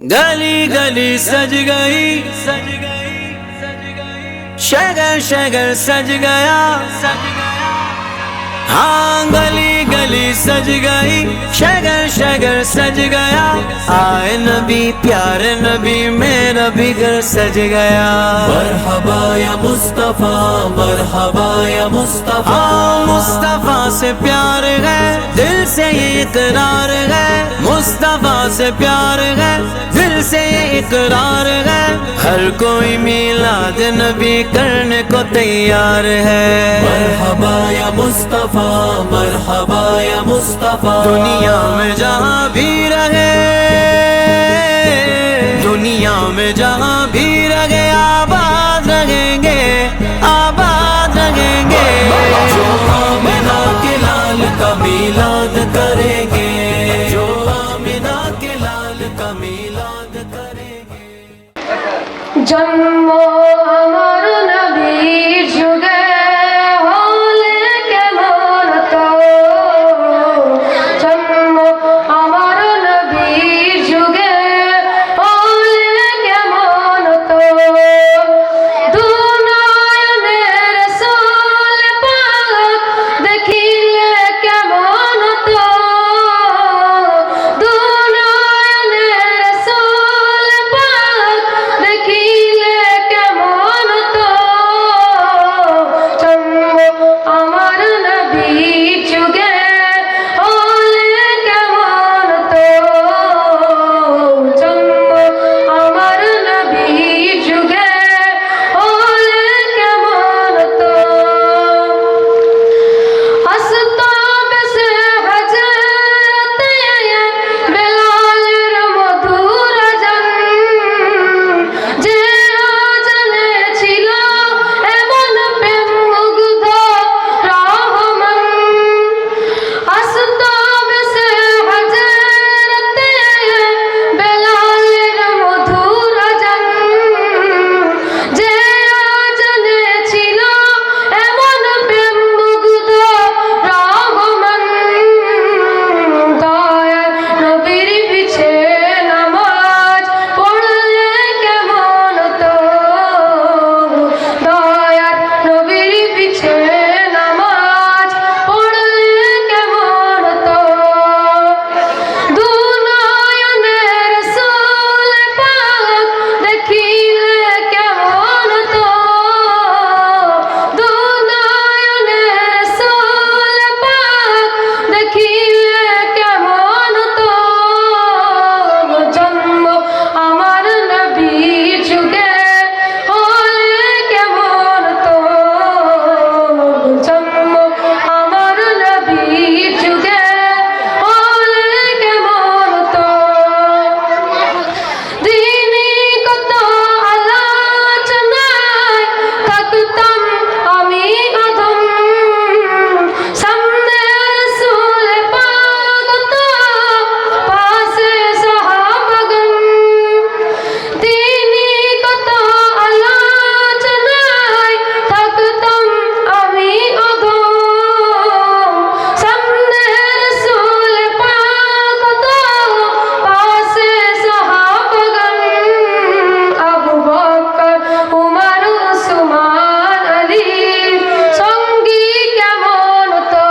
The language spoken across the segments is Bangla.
गली गली सज गई, शगर शगर सज गया, हाँ गली गली सज गई, शगर शगर सज गया। आए नबी प्यारे नबी मेरा भी घर सज गया। मरहबा या मुस्तफा, मरहबा या मुस्तफा। मुस्तफा से प्यार है, दिल से ये इकरार है। मुस्तफा से प्यार है, दिल से ये इकरार है। हर कोई मिलाद नबी करने को तैयार है। मरहबा या मुस्तफा, मरहबा या मुस्तफा। दुनिया में जहाँ भी रहे, दुनिया में जहाँ भी रहे, आबाद रहेंगे, आबाद रहेंगे। जो आमिना के लाल का मिलाद करेंगे, जो आमिना के लाल का मिलाद करेंगे। जन्म আমার নবীর যুগে হলে কেমন তো, জন্ম আমার নবীর যুগে হলে কেমন তো। দুনয়নের রাসূল পাক দেখিলে কেমন তো, দুনয়নের রাসূল পাক দেখিলে কেমন তো। জন্ম আমার নবীর যুগে হলে কেমন তো, জন্ম আমার নবীর যুগে হলে কেমন তো। আসতাবে সে হযরতে বেলালের মধুর আযান, যে আযানে ছিল এমন প্রেম মুগ্ধ রহমান। আসতাবে সে হযরতে বেলালের মধুর আযান, যে আযানে ছিল এমন প্রেম মুগ্ধ রহমান। দয়ার নবীর পিছে নামাজ পড়লে কেমন তো, দয়ার নবীর পিছে নামাজ পড়লে কেমন তো। দুনয়নের রাসূল পাক দেখিলে কেমন তো, দুনয়নের রাসূল পাক দেখিলে কেমন তো। জন্ম আমার নবীর যুগে হলে কেমন তো, জন্ম আমার নবীর যুগে হলে কেমন তো। দিনে কত আলোচনায় থাকতাম আমি অধম, সামনে রাসূল পাক তো পাশে সাহাবাগণ। দিনে কত আলোচনায় থাকতাম আমি অধম, সামনে রাসূল পাক তো পাশে সাহাবাগণ। আবু বকর উমর উসমান আলীর সঙ্গী কেমন তো,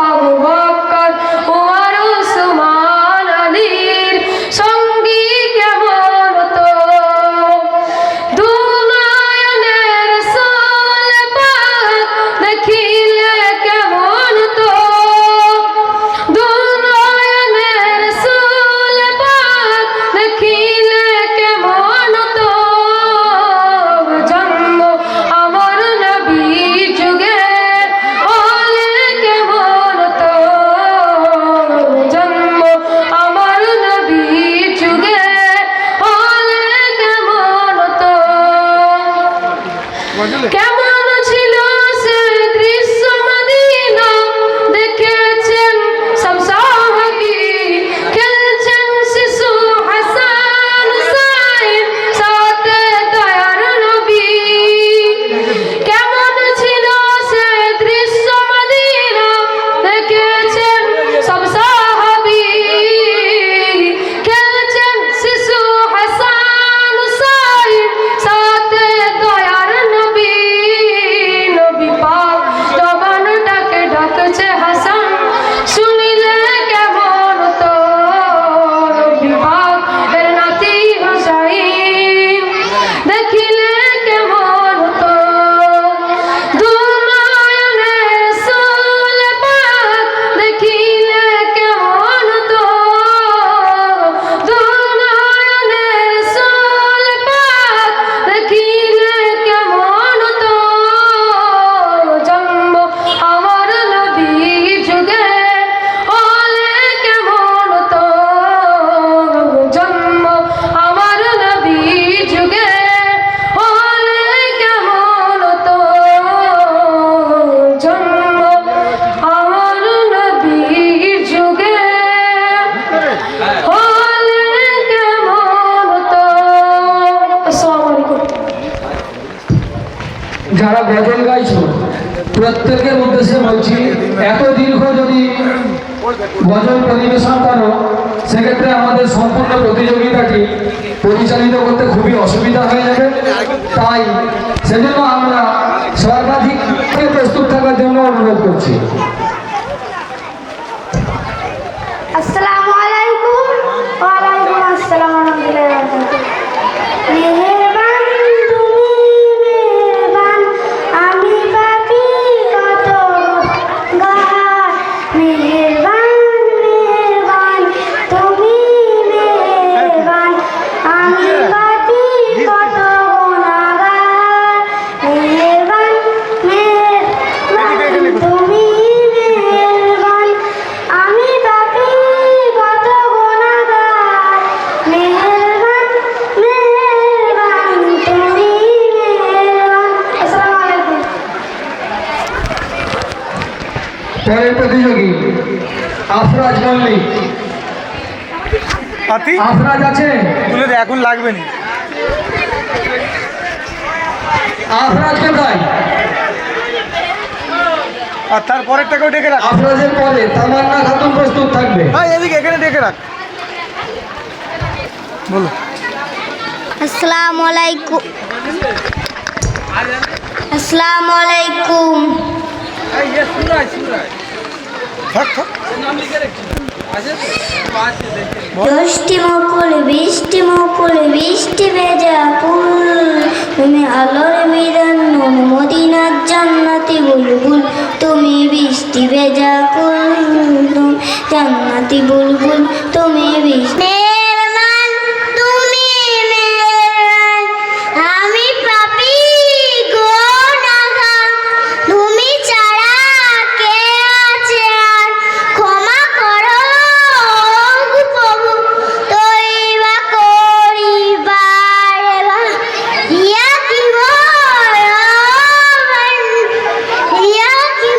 আবু বকর উমর উসমান আলীর সঙ্গী কেমন তো। দুনয়নের রাসূল পাক দেখিলে কেমন তো, দুনয়নের রাসূল পাক দেখিলে কেমন তো। জন্ম আমার নবীর যুগে হলে কেমন তো, জন্ম আমার নবীর যুগে হলে কেমন তো। কেমন ছিল সে দৃশ্য মদিনা দেখেছেন সব সাহাবী, খেলছেন শিশু হাসান হুসাইন সাথে দয়ার নবী। কেমন ছিল সে দৃশ্য মদিনা দেখেছেন সব সাহাবী, খেলছেন যারা গজল গাইছো প্রত্যেকের উদ্দেশ্যে বলছি, এত দীর্ঘ যদি গজল পরিবেশন করো সেক্ষেত্রে আমাদের সম্পূর্ণ প্রতিযোগিতাটি পরিচালিত করতে খুবই অসুবিধা হয়ে যাবে। তাই সেজন্য আমরা সর্বাধিক প্রস্তুত থাকার জন্য অনুরোধ করছি। আসসালামু আলাইকুম। ওয়ালাইকুম আসসালাম ওয়া রাহমাতুল্লাহি ওয়া বারাকাতুহু। মেহেরবান তুমি মেহেরবান, আমি পাপী কত গুনাহগার। মেহেরবান মেহেরবান তুমি মেহেরবান, আমি পাপী কত গুনাহগার। মেহেরবান মেহেরবান তুমি মেহেরবান, আমি পাপী কত গুনাহগার। মেহেরবান মেহেরবান তুমি মেহেরবান। আসসালামু আলাইকুম। পরের প্রতিযোগী আফরাজ মল্লিক। আফরাজ আছে? এখন লাগবে না। আফরাজ কোথায়? আর তারপরেরটাকেও ডেকে রাখ। আফরাজের পরে তামান্না খাতুন প্রস্তুত থাকবে। এদিকে এখানে ডেকে রাখ। বলো। আসসালামু আলাইকুম। আসসালামু আলাইকুম। থাক থাক। দশটি মুকুল বৃষ্টি মুকুল বৃষ্টি ভেজা ফুল, তুমি আলোর বিধান নূর মদিনার জান্নাতি বুলবুল। তুমি বৃষ্টি ভেজা ফুল, জান্নাতি বুলবুল। তুমি বৃষ্টি মেহেরবান তুমি মেহেরবান, আমি পাপী গুনাহগার। তুমি ছাড়া কে আছে আর, ক্ষমা করো গো প্রভু। তওবা করি বারে বার, ইয়া কি মেহেরবান, ইয়া কি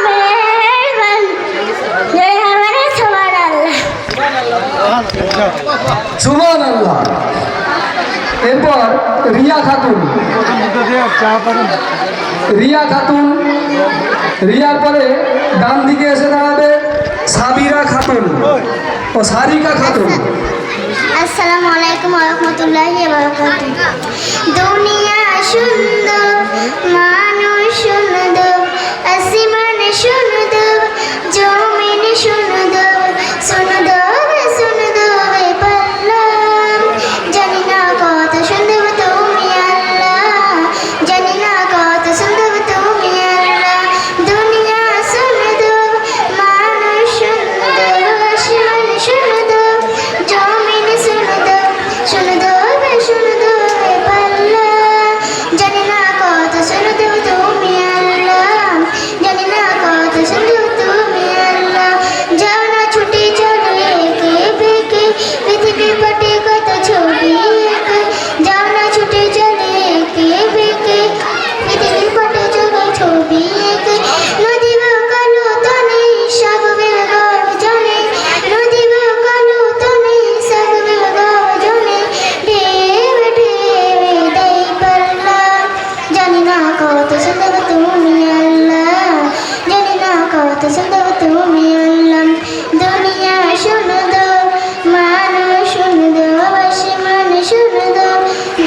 মেহেরবান। জয় আমারে সুবহানাল্লাহ। সুবহানাল্লাহ। এরপর রিয়া খাতুন। রিয়া খাতুন, রিয়ার পরে ডান দিকে এসে দাঁড়াবে সাবিরা খাতুন ও সারিকা খাতুন। আসসালামু আলাইকুম ওয়া রাহমাতুল্লাহি ওয়া বারাকাতুহু। দুনিয়া সুন্দর, মানুষ সুন্দর, আসমান সুন্দর, জমিন সুন্দর, সুন্দর সুন্দর পাল্লাম। জানি না কত সুন্দর তুমি আল্লাহ, জানি না কত সুন্দর তুমি আল্লাহ। দুনিয়া সুন্দর, মানুষ সুন্দর, আসমান সুন্দর, জমিন সুন্দর, সুন্দর সুন্দর পাল্লা। জানি না কত সুন্দর তুমি আল্লাহ, জানি না কত সুন্দর তুমি আল্লাহ। যাও না ছুটে চলো একে বেঁকে, পৃথিবীর পটে কত ছবি এঁকে। যাও না ছুটে চলে একে বেঁকে, পৃথিবীর পটে চলো ছবি এঁকে। নদী কালো তো নেই, সাগরের গর্জনে। নদী কালো তো নেই, সাগরের গর্জনে। ঢেউ ঢেউ দেয় পাল্লা। জানি না কত সুন্দর তুমি আল্লাহ, জানি না কত সুন্দর তুমি আল্লাহ। দুনিয়া সুন্দর, মানুষ সুন্দর, আসমান সুন্দর,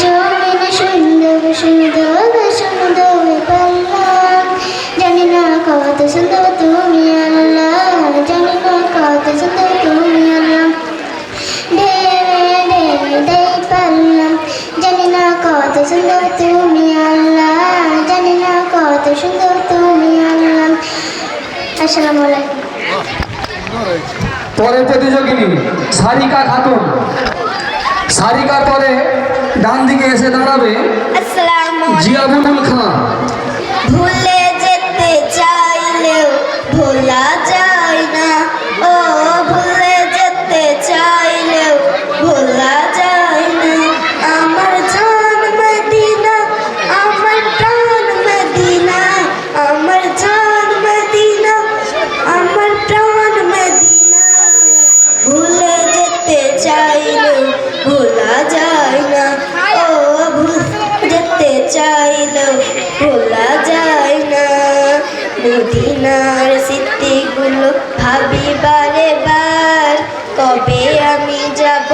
জমিন সুন্দর, সুন্দর সুন্দর পাল্লা। জানি না কত সুন্দর তুমি আল্লাহ, জানি না কত সুন্দর তুমি আল্লাহ। ঢেউ ঢেউ দেয় পাল্লা। জানি না কত সুন্দর তুমি আল্লাহ, জানি না কত সুন্দর তুমি আল্লাহ। আসসালামু আলাইকুম। পরের প্রতিযোগিনী সারিকা খাতুন। সারিকার পরে ডান দিকে এসে দাঁড়াবে আসসালামু জিয়াবুল খান। ভুলে যেতে চাইলেও ভোলা যায় না, ও ভুলে যেতে চাইলেও ভোলা যায় না। আমার জান মদিনা, আমার প্রাণ মদিনা, আমার জান মদিনা, আমার প্রাণ মদিনা। ভুলে যেতে চাইলেও ভোলা যায় না, ও ভুলে যেতে চাইলেও মদিনার স্মৃতিগুলো ভাবি বারে বার, কবে আমি যাব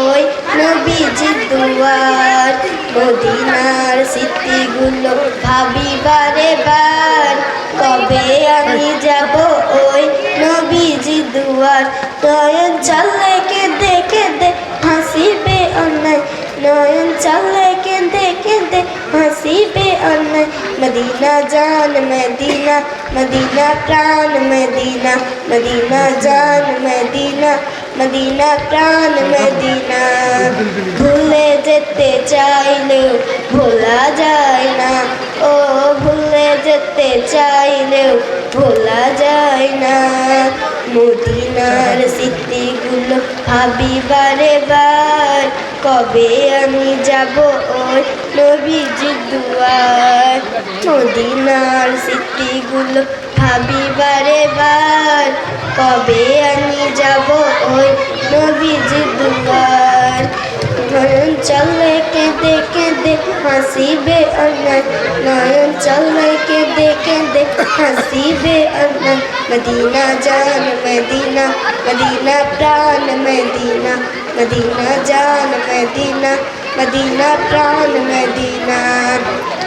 ওই নবীজির দুয়ার। মদিনার স্মৃতিগুলো ভাবি বারে বার, কবে আমি যাব ওই নবীজির দুয়ার। নয়ন চালে কেঁদে কেঁদে হাসিবে অন্যায়, নয়ন চালে কেঁদে কেঁদে হাসিবে অন্যায়। মদিনা জান মদিনা, মদিনা প্রাণ মদিনা, মদিনা জান মদিনা, মদিনা প্রাণ মদিনা। ভুলে যেতে চাইলেও ভোলা যায় না, ও ভুলে যেতে চাইলেও ভোলা যায় না। মদিনার স্মৃতিগুলো ভাবি বারে বার, কবে আমি যাব ওই নবীজির দুয়ার। মদিনার স্মৃতিগুলো ভাবি বারে বার, কবে আমি যাব ওই নবীজির দুয়ার। নয়ন চলে কেঁদে কেঁদে হাসিবে অন্যায়, নয়ন চলে কেঁদে কেঁদে হাসিবে অন্যায়। মদিনা জান মদিনা, মদিনা প্রাণ মদিনা, মদিনা জান মদিনা, মদিনা প্রাণ মদিনা।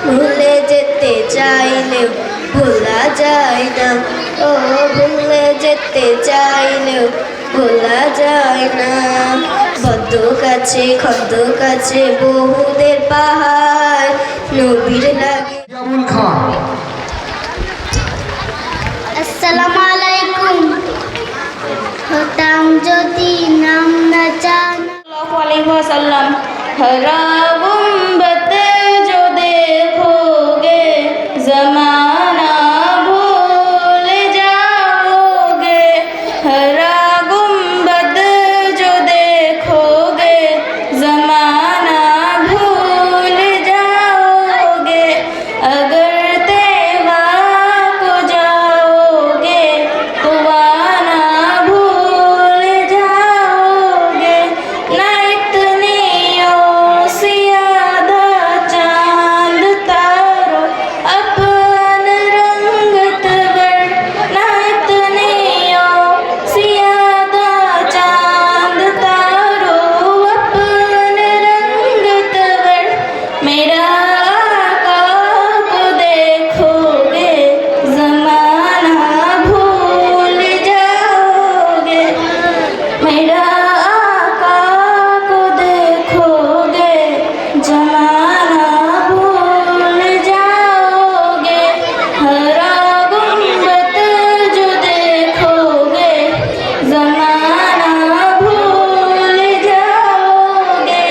ভুলে যেতে চাইলেও ভোলা যায় না, ও ভুলে যেতে চাইলেও ভোলা যায় না। বদ্ধ কাছে খদ্দ কাছে বহুদের পাহাড়, নবীর লাগে। আবুল খান। আসসালামু আলাইকুম। হতাম যদি নাম না জানা। सल्लल्लाहु अलैहि वसल्लम। हरा गुंबद जो देखोगे जमाना भूल जाओगे, हरा गुंबद जो देखोगे जमाना भूल जाओगे। अगर तेवा को जाओगे तो आना भूल जाओगे। ना इतनी सियादा चांद तारो अपन रंगत वर, ना इतनी सियादा चांद तारो अपन रंगत वर। मेरा आका को देखोगे जमाना भूल जाओगे, मेरा आका को देखोगे जमाना भूल जाओगे। हरा गुंबद जो देखोगे जमाना भूल जाओगे।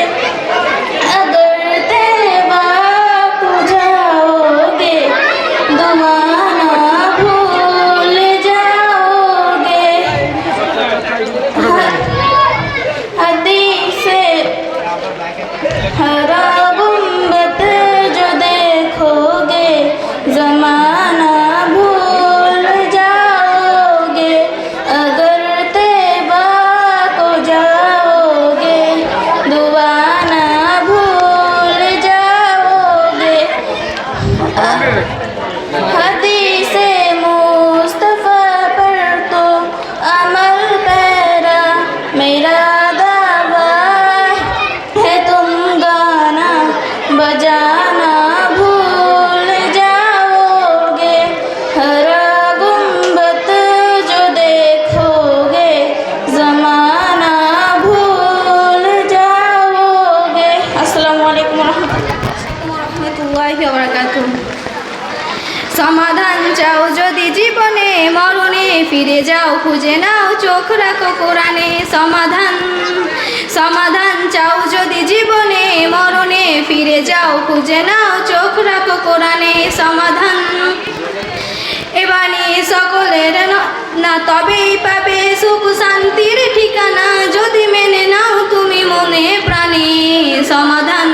अगर तैबा को जाओगे दमाना भूल जाओगे। हदीस से हरा गुंबद जो देखोगे जमाना भूल जाओगे। अगर तैबा को जाओगे दुआना भूल जाओगे। हदीसे मुस्तफा पर तो अमल पैरा, मेरा दावा है तुम गाना बजाना भूल जाओगे। हरा गुंबद जो देखोगे जमाना भूल जाओगे। अस्सलामु अलैकुम रहमतुल्लाहि व बाराकातुहू। সমাধান চাও যদি জীবনে, মরণে ফিরে যাও খুঁজে নাও চোখ রাখো কোরআনে। সমাধান চাও যদি জীবনে, মরণে ফিরে যাও খুঁজে নাও চোখ রাখো কোরআনে। সমাধান এবারে সকলের না, তবেই পাবে সুখ শান্তির ঠিকানা, যদি মেনে নাও তুমি মনে প্রাণে। সমাধান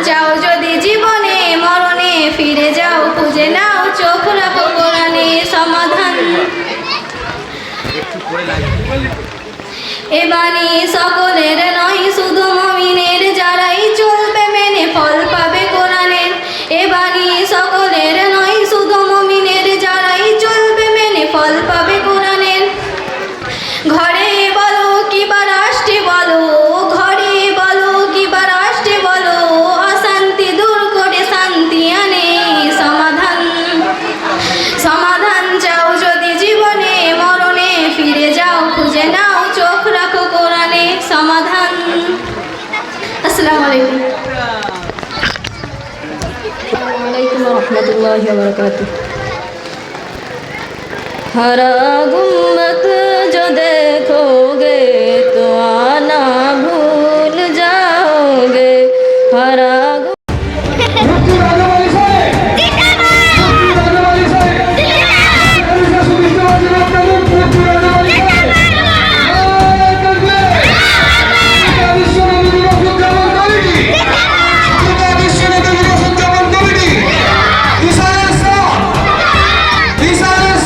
চাও যদি জীবনে, মরণে ফিরে যাও খুঁজে নাও চোখ রাখো কোরআনে। সমাধান এবারে সকলের নয় শুধু মুমিনের, যারাই চলবে মেনে ফল পাবে কোরআনের। এবারে সকলের নয় শুধু মুমিনের, वरहमतुल्लाहि वबरकातुह। हरा गुम्बद जो देखोगे तो आना भूल जाओगे। हरा মুক্তি রাজাবাড়ি সাহেব মুক্তি রাজাবাড়ি সাহেব পুলিশের সুবিষ্ট বাজির আপনাদের মুক্তি রাজাবাড়ি সাহেব নারায়ণ থাকবে সারা বিশ্বনবী দিবস উদযাপন কমিটি সারা বিশ্বনবী দিবস উদযাপন কমিটি ইসারের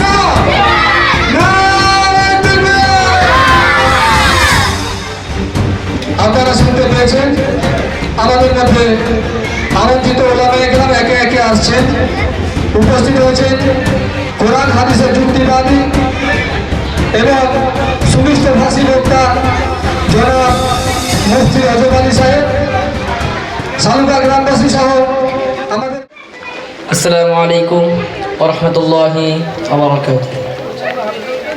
সাহ নারায়ণ থাকবে। আপনারা শুনতে পেয়েছেন আমাদের মধ্যে আমন্ত্রিত ওলামায়ে কেরাম একে একে আসছেন, উপস্থিত হয়েছেন কোরআন হাদিসের যুক্তিবাদী এবং সুমিষ্ট ভাষী বক্তা জনাব মুফতি রজব আলী সাহেব, সালুকা গ্রামবাসী সহ আমাদের। আসসালামু আলাইকুম ওরহমতুল্লাহি ওবারাকাতুহু।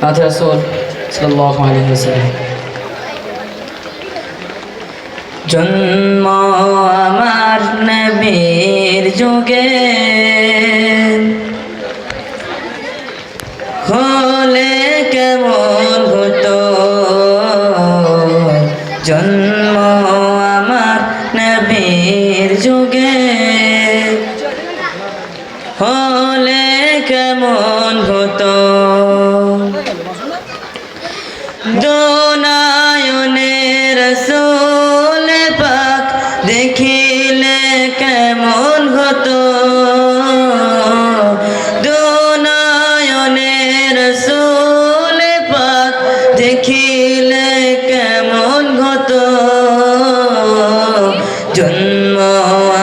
নাথ রাসূল সাল্লাল্লাহু আলাইহি ওয়াসাল্লাম। জন্ম আমার নবীর যুগে হলে কেমন হতো, জন্ম আমার নবীর যুগে হলে কেমন হতো। দোনায়নে রসূল পাক দেখিলে কেমন হতো, দোনায়নে রসূল পাক দেখিলে কেমন হতো। জন্ম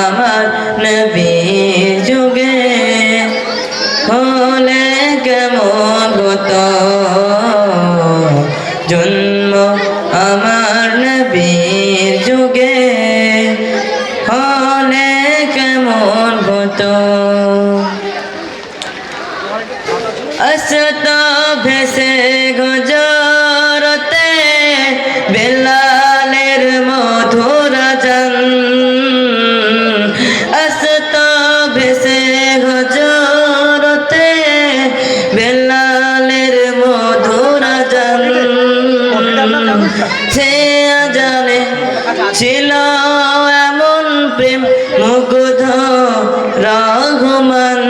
আমার নবীর যুগে হলে কেমন হতো, জন্ম আমার নবীর যুগে হলে কেমন হতো। আসত ভেসে গজরতে বেলালের মধুর আযান, আসত ভেসে গজরতে বেলালের মধুর আযান। সে আযানে ছিল এমন প্রেম মুগ্ধ রহমান,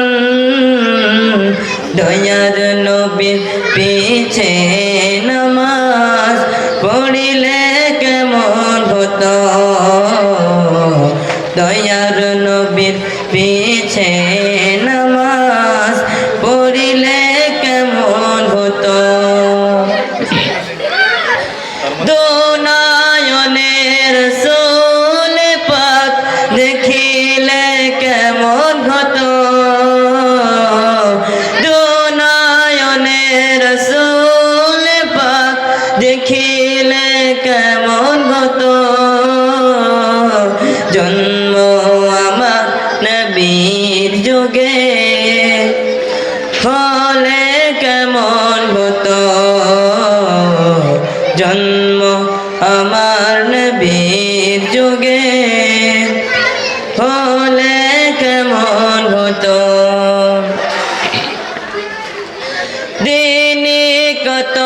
দয়ার নবীর পিছে নামাজ পড়িলে কেমন হতো, দয়ার নবীর পিছে নামাজ পড়িলে কেমন হতো। দোনায়নের রসূল পাক দেখিলে কেমন হতো, দোনায়নের রসূল পাক দেখিলে কেমন হতো। জন্ম আমার নবীর যুগে হলে কেমন হতো, জন্ম আমার নবীর যুগে হলে কেমন হতো। দিনে কত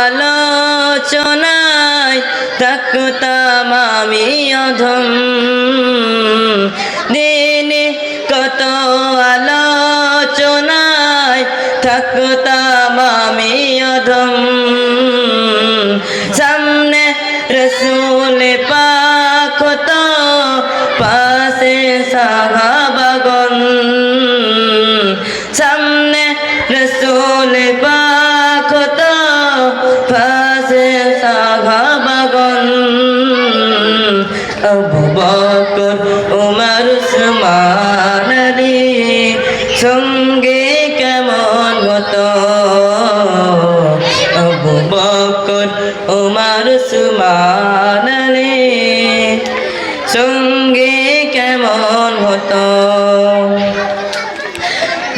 আলোচনায় থাকতাম আমি অধম, দিনে কত আলোচনায় থাকতাম আমি অধম। সামনে রসূল পাক হতো, পাশে সাহাবাগণ, সামনে রসূল পাক হতো, পাশে সাহাবাগণ। আবু বকর উমর উসমান আলী সঙ্গে কেমন হতো, আবু বকর উমর উসমান আলী সঙ্গে কেমন হতো।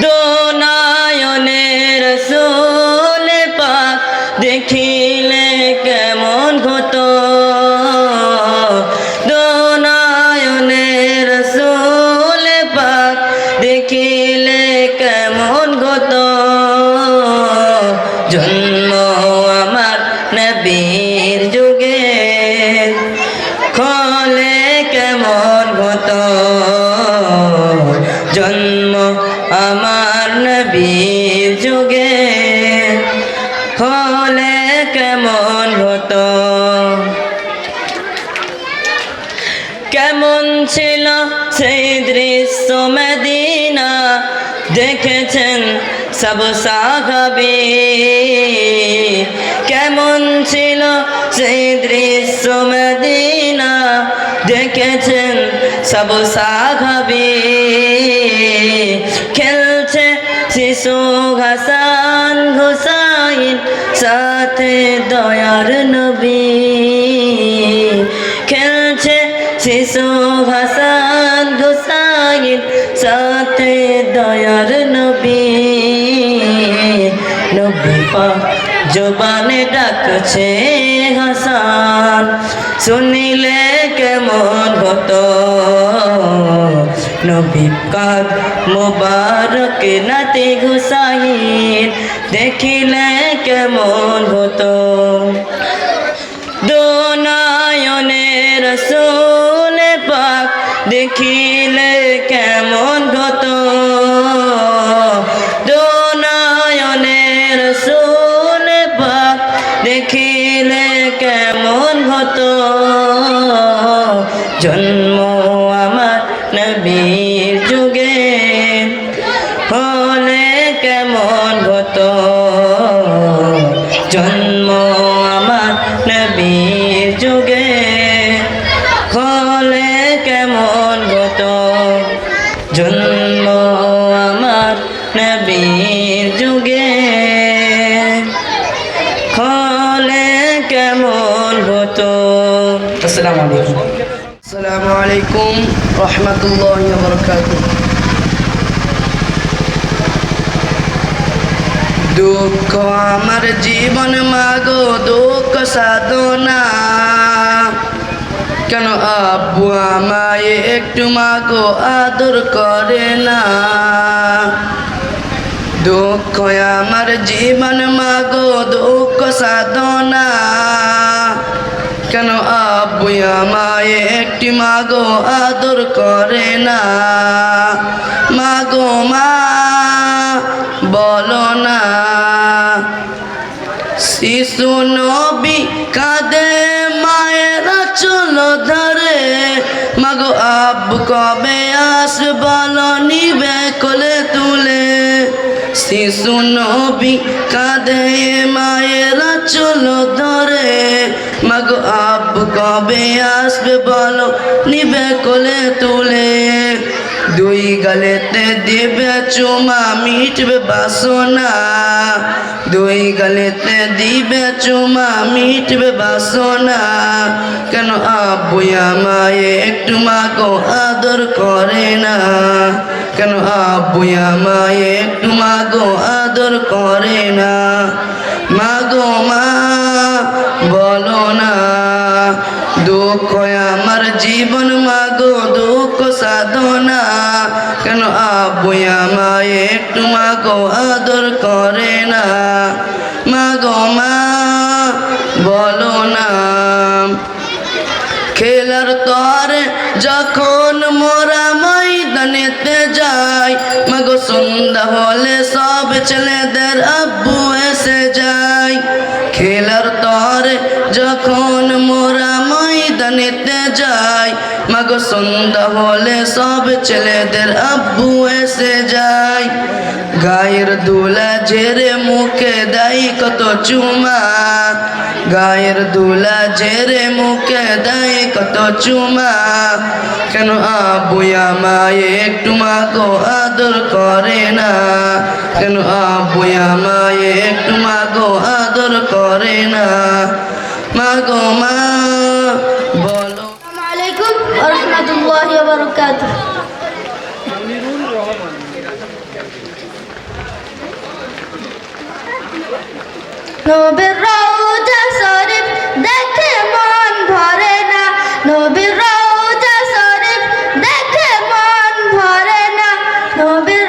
দোনায়নের রসূল পাক দেখিলে কেমন হতো, দোনায়নের রসূল পাক দেখি দেখিলে কেমন হতো জন্ম আমার নবীর যুগে হলে কেমন হতো জন্ম আমার নবীর যুগে হলে কেমন হতো কেমন ছিল সেই দৃশ্য মদিনা দেখেছেন সব সাহাবী কেমন ছিল সেই দৃশ্য মদিনা দেখেছেন সব সাহাবী খেলছে শিশু হাসান হুসাইন সাথে দয়ার নবী খেলছে শিশু হাসান হুসাইন সাথে দয়ার নবী নবী পাক জবানে ডাকছে হাসান শুনিলে কেমন হতো নবী পাক মুবারক নাতি হুসাইন দেখিলে কেমন হতো দোনায়নে রসূল পাক দেখিলে কেমন হতো দোনায়নে রসূল পাক দেখিলে কেমন হতো জন্ম আমার নবীর যুগে হলে কেমন হতো জন্ম আমার নবীর যুগে হলে কেমন হতো জন্ম আমার নবীর যুগে হলে কেমন হতো আসসালামু আলাইকুম আসসালামু আলাইকুম রহমতুল্লাহি ওয়া বারাকাতুহু দুঃখ আমার জীবন মাগো দুঃখ সাধনা কেন আব্বু আমায় একটু মাগো আদর করে না দুঃখ আমার জীবন মাগো দুঃখ সাধনা কেন আব্বু আমায় একটি মাগো আদর করে না মাগো মা বলো না শিশু নবী কাঁদে মায়েরা চলো ধরে মাগো আব্বু কবে আসবে বলো নিবে কোলে তুলে শিশু নবী কাঁদে মায়েরা চলো ধরে মাগো আব্বু কবে আসবে বলো নিবে কোলে তুলে দুই গালেতে দিবে চুমা মিটবে বাসনা দুই গালেতে দিবে চুমা মিটবে বাসনা কেন আব্বু আমায় একটু মাগো আদর করে না কেন আব্বু আমায় একটু মাগো আদর করে না মাগো মা বলো না দুঃখ আমার জীবন মাগো দুঃখ সাধনা কেন আব্বু আমায় একটু মাগো আদর করে না মাগো মা বলো না খেলার তরে যখন মোরা ময়দানেতে যাই মাগো সন্ধ্যা হলে সব ছেলেদের আব্বু এসে যায় খেলার তরে যখন মোরা ময়দানেতে যাই মাগো সন্ধ্যা হলে সব ছেলেদের আব্বু এসে যায় গায়ের দুলা ঝেড়ে মুখে দেয় কত চুমা গায়ের দুলা ঝেড়ে মুখে দেয় কত চুমা কেন আব্বু আমায় একটু মাগো আদর করে না কেন আব্বু আমায় একটু মাগো আদর করে না মাগো মা বলো আসসালামু আলাইকুম ওয়া রাহমাতুল্লাহি ওয়া বারাকাতুহু নবীর রওজা শরীফ দেখে মন ভরে না নবীর রওজা শরীফ দেখে মন ভরে না নবীর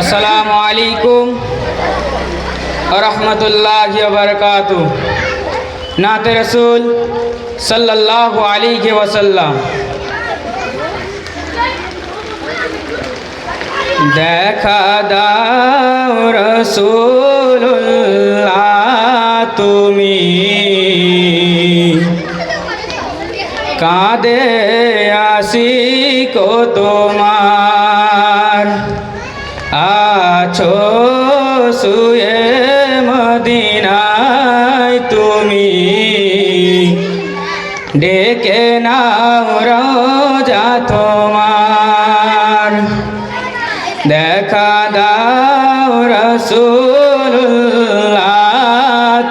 আসসালামু আলাইকুম ওয়া রাহমাতুল্লাহি ওয়া বারাকাতুহু। নাতে রাসূল সাল্লাল্লাহু আলাইহি ওয়াসাল্লাম। দেখা দাও রাসূলুল্লাহ তুমি, কাঁদে আশিক তোমার, আছো শুয়ে মদিনায় তুমি, ডেকে নাও রোজা তোমার। দেখা দাও রাসূলুল্লাহ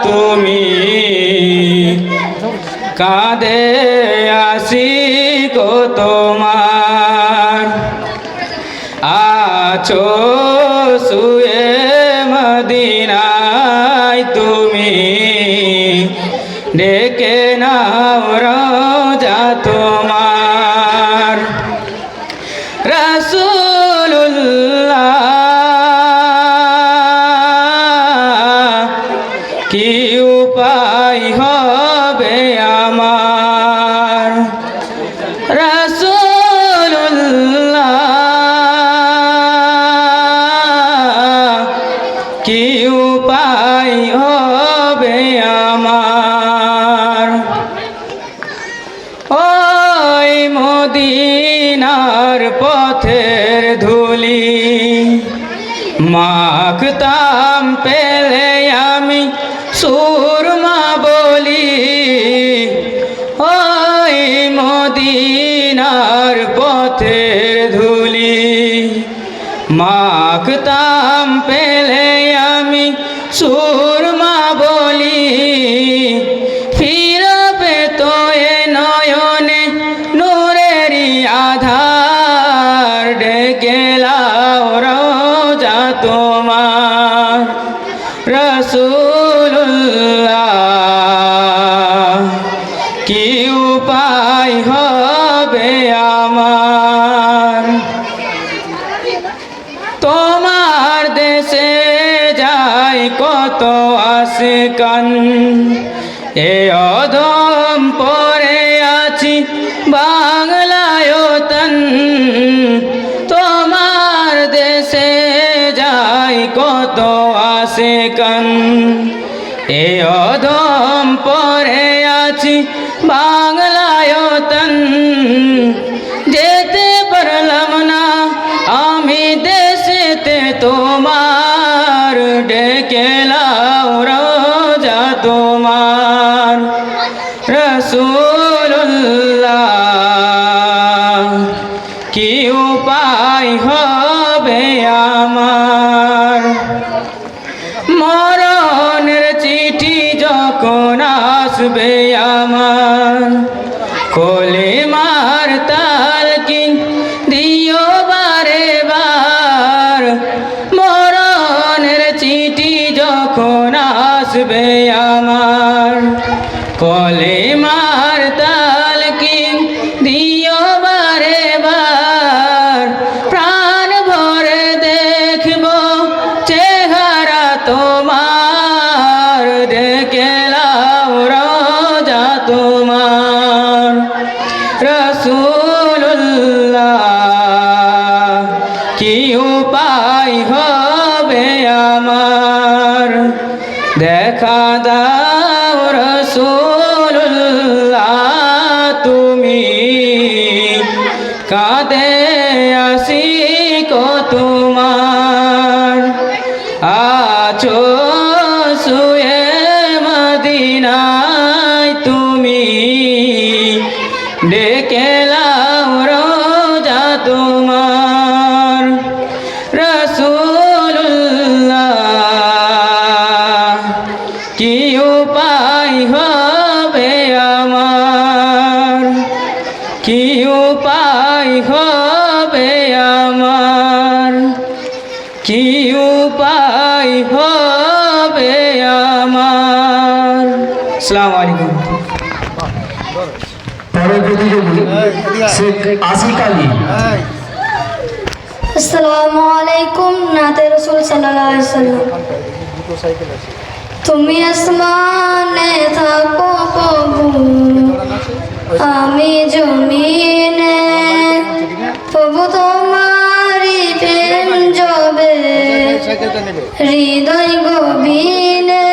তুমি, কাঁদে আশিক তোমার, আছো শুয়ে মদিনায় তুমি, ডেকে নাও রোজা তোমার। রাসূলুল্লাহ কি উপায় হবে আমার, রাসূলুল্লাহ কি উপায় হবে আমার। ওই মদিনার পথের ধুলি মাখতাম পেলে আমি সুরমা বলি, ওই মদিনার পথের ধুলি মাখতাম পেলে আমি সুরমা বলি, ফিরবে তো এ নয়নে নূরেরই আধার, ডেকে লাও রোজা তোমার। রাসূলুল্লাহ কি উপায় হবে আমার, তোমার দেশে যায় কত আশিকান, এ অধম পরে আছি বাংলায় তন, তোমার দেশে যায় কত আশিকান, এ অধম পরে আছি বাংলায় তন, যেতে পারলাম না আমি দেশেতে তোমার, ডেকে লাও রোজা তোমার। রাসূলুল্লাহ কি উপায় হবে আমার, মরণের চিঠি যখন আসবে আমার, কলিমার তালকিন দিও বারে বার, মরণের চিঠি যখন আসবে আমার, কলিমার তালকিন দিও বারে বার, প্রাণ ভরে দেখব চেহারা তোমার, ডেকে লাও রোজা তোমার। রাসূলুল্লাহ কি উপায় হবে আমার, দেখা দাও রাসূলুল্লাহ তুমি, কাঁদে আশিক তোমার, আছো শুয়ে মদিনায় তুমি, ডেকে লাও রোজা তোমার। রাসূলুল্লাহ কি উপায় হবে আমার, কি উপায় হবে আমার, কি উপায় হবে আমার। আসসালামু আলাইকুম। পরের প্রতিযোগী শেখ আসিক আলী। আসসালামু আলাইকুম নাতে রসুল সাল্লাল্লাহু আলাইহি ওয়াসাল্লাম। তুমি আসমানে থাকো প্রভু, আমি জমিনে, প্রভু তোমারি প্রেম জবে হৃদয় গভীরে,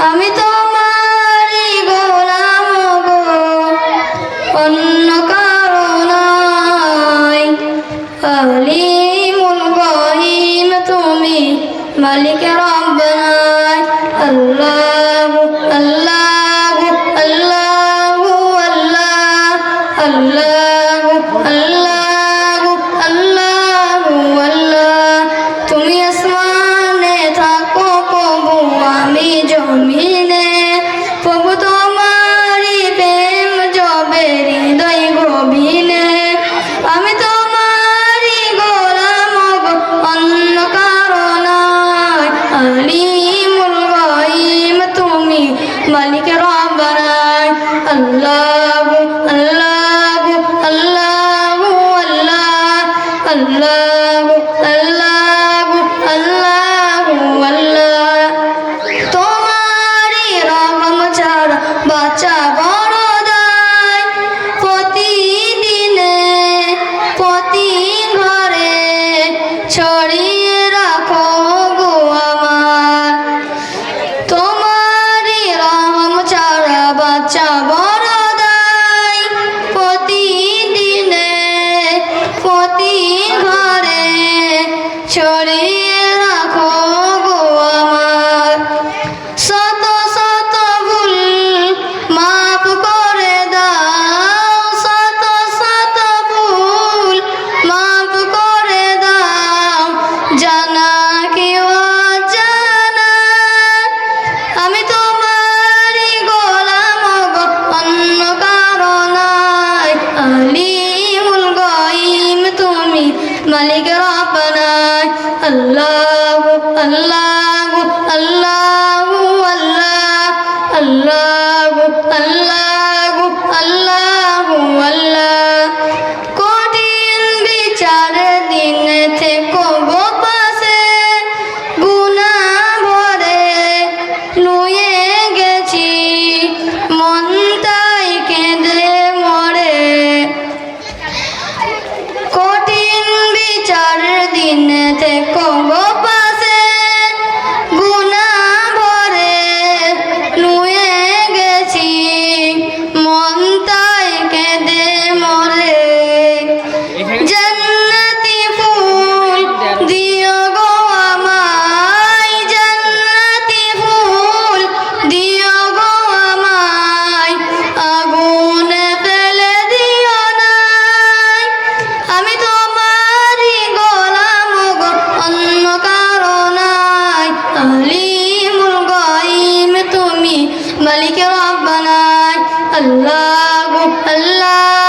আমি তোমারি গোলাম গো, অন্য কারো নাই। আলিমুল গায়ব তুমি, মালিক রব্বানা। আল্লাহু আল্লাহু আল্লাহু আল্লাহ, আল্লাহু আল্লাহু আল্লাহু আল্লাহ। তুমি আসমানে থাকো প্রভু, আমি জমিনে, প্রভু তোমারি প্রেম জবে হৃদয় গভীরে, আমি তোমারি গোলাম গো, অন্য কারো নাই। আলিমুল গায়ব তুমি, মালিক রব্বানা। আল্লাহু আল্লাহু আল্লাহু আল্লাহ, আল্লাহু আল্লাহু আল্লাহু আল্লাহ। তোমারি রহম ছাড়া বাঁচা বড় দায়, প্রতিদিনে প্রতি ঘরে ছড়িয়ে রাখো গো আমার। তোমারি রহম ছাড়া বাঁচা বড় দায়, প্রতিদিনে প্রতি ঘরে ছড়িয়ে রাখো গো আমার। শত শত ভুল মাফ করে দাও, শত শত ভুল মাফ করে দাও, জানা কি অজানা, আমি তোমারি গোলাম গো, অন্য কারো নাই। আলিমুল গায়ব তুমি, মালিক রব্বানা। আল্লাহু আল্লাহু আল্লাহু আল্লাহ, আল্লাহু আল্লাহু আল্লাহু আল্লাহ। কঠিন বিচার দিন থেকো গো পাশে, গুনাহ ভরে নুয়ে গেছি, মন তাই কেঁদে মরে। কঠিন বিচার দিন থেকো গো পাশে, গুনাহ ভরে নুয়ে গেছি, মন তাই কেঁদে মরে। জান্নাতি ফুল দিও গো আমায়, জান্নাতি ফুল দিও গো আমায়, আগুনে ফেলে দিও নাই। আমি তোমারি গোলাম গো, অন্য কারো নাই। আলিমুল গায়ব তুমি, মালিক রব্বানা। আল্লাহু আল্লাহ